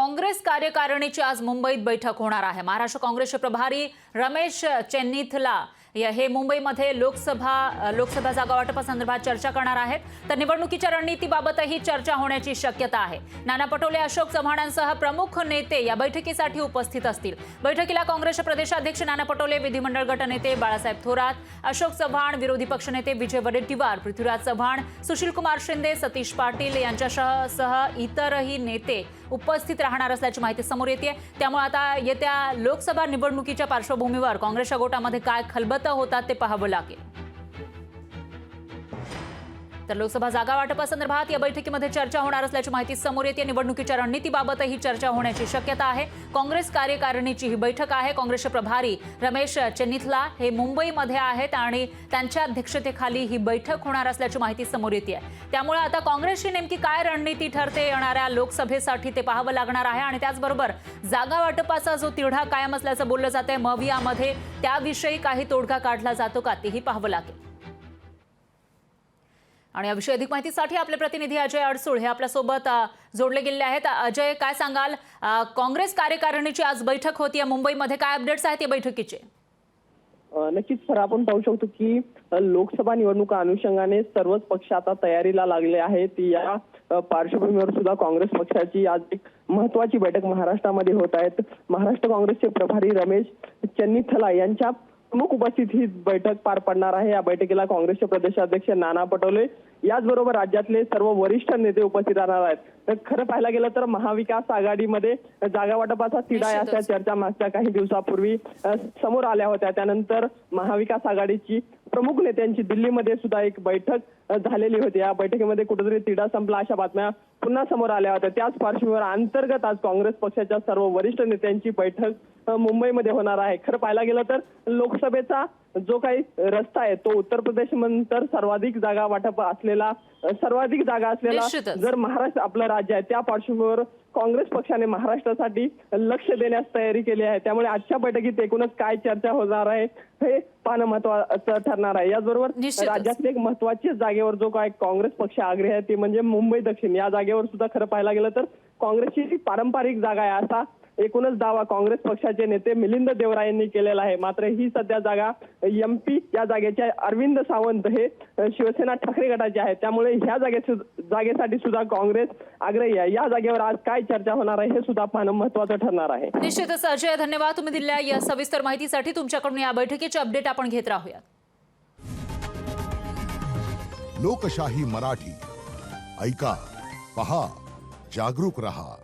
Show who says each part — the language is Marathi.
Speaker 1: काँग्रेस कार्यकारिणीची आज मुंबईत बैठक होणार आहे। महाराष्ट्र काँग्रेसचे प्रभारी रमेश चेन्निथला हे मुंबईमध्ये लोकसभा जागा वाटपासंदर्भात चर्चा करणार आहेत। तर निवडणुकीच्या रणनीतीबाबतही चर्चा होण्याची शक्यता आहे। नाना पटोले, अशोक चव्हाणांसह प्रमुख नेते या बैठकीसाठी उपस्थित असतील। बैठकीला काँग्रेसचे प्रदेशाध्यक्ष नाना पटोले, विधिमंडळ गटनेते बाळासाहेब थोरात, अशोक चव्हाण, विरोधी पक्षनेते विजय वडेट्टीवार, पृथ्वीराज चव्हाण, सुशीलकुमार शिंदे, सतीश पाटील यांच्यासह इतरही नेते उपस्थित राहणार असल्याची माहिती समोर येते। त्यामुळे आता येत्या लोकसभा निवडणुकीच्या पार्श्वभूमीवर काँग्रेसच्या गोटामध्ये काय खलबतं होतात ते पाहावं लागेल। तर लोकसभा जागा वाटपासंदर्भात या बैठकीमध्ये चर्चा होणार असल्याची माहिती समोर येते। निवडणुकीच्या रणनीतीबाबतही चर्चा होण्याची शक्यता आहे। काँग्रेस कार्यकारिणीची ही बैठक आहे। काँग्रेसचे प्रभारी रमेश चेन्निथला हे मुंबईमध्ये आहेत आणि त्यांच्या अध्यक्षतेखाली ही बैठक होणार असल्याची माहिती समोर येते। त्यामुळे आता काँग्रेसची नेमकी काय रणनीती ठरते येणाऱ्या लोकसभेसाठी ते पाहावं लागणार आहे। आणि त्याचबरोबर जागा वाटपाचा जो तिढा कायम असल्याचं बोललं जातंय मवियामध्ये, त्याविषयी काही तोडगा काढला जातो का तेही पाहावं लागेल। आणि याविषयी अधिक माहितीसाठी आपले प्रतिनिधी अजय अडसूळ हे आपल्या सोबत जोडले गेले आहेत। अजय, काय सांगाल, काँग्रेस कार्यकारिणीची आज बैठक होती मुंबईमध्ये, काय अपडेट्स आहेत या बैठकीचे?
Speaker 2: नक्कीच सर, आपण पाहू शकतो की लोकसभा निवडणुका अनुषंगाने सर्वच पक्ष आता तयारीला लागले आहेत। या पार्श्वभूमीवर सुद्धा काँग्रेस पक्षाची आज एक महत्त्वाची बैठक महाराष्ट्रामध्ये होत आहे। महाराष्ट्र काँग्रेसचे प्रभारी रमेश चेन्निथला यांच्या प्रमुख उपस्थित ही बैठक पार पडणार आहे। या बैठकीला काँग्रेसचे प्रदेशाध्यक्ष नाना पटोले याचबरोबर राज्यातले सर्व वरिष्ठ नेते उपस्थित राहणार आहेत। तर खरं पाहायला गेलं तर महाविकास आघाडीमध्ये जागा वाटपाचा तिढा अशा चर्चा मागच्या काही दिवसापूर्वी समोर आल्या होत्या। त्यानंतर महाविकास आघाडीची प्रमुख नेत्यांची दिल्लीमध्ये सुद्धा एक बैठक झालेली होती। या बैठकीमध्ये कुठेतरी तिढा संपला अशा बातम्या पुन्हा समोर आल्या होत्या। त्याच पार्श्वभूमीवर अंतर्गत आज काँग्रेस पक्षाच्या सर्व वरिष्ठ नेत्यांची बैठक मुंबईमध्ये होणार आहे। खरं पाहायला गेलं तर लोकसभेचा जो काही रस्ता आहे तो उत्तर प्रदेश नंतर सर्वाधिक जागा असलेला जर महाराष्ट्र आपलं राज्य आहे, त्या पार्श्वभूमीवर काँग्रेस पक्षाने महाराष्ट्रासाठी लक्ष देण्यास तयारी केली आहे। त्यामुळे आजच्या बैठकीत एकूणच काय चर्चा होणार आहे हे पाहणं महत्त्वाचं ठरणार आहे। याचबरोबर राज्यातल्या एक महत्त्वाच्या जागेवर जो काय काँग्रेस पक्ष आग्रही आहे ते म्हणजे मुंबई दक्षिण या जागेवर सुद्धा खरं पाहायला गेलं तर काँग्रेसची पारंपरिक जागा आहे असा एकूणच दावा काँग्रेस पक्षाचे नेते मिलिंद देवरा यांनी केलेला आहे। मात्र ही सध्या जागा एमपी या जागेच्या अरविंद सावंत हे शिवसेना ठाकरे गटाचे आहेत। त्यामुळे ह्या जागेसाठी सुद्धा काँग्रेस आग्रही आहे। या जागेवर आज काय चर्चा होणार आहे हे सुद्धा पाहणं महत्त्वाचं ठरणार आहे।
Speaker 1: निश्चितच अजय, धन्यवाद तुम्ही दिलेल्या या सविस्तर माहितीसाठी। तुमच्याकडून या बैठकीचे अपडेट आपण घेत राहूया।
Speaker 3: लोकशाही मराठी ऐका, पहा, जागरूक रहा।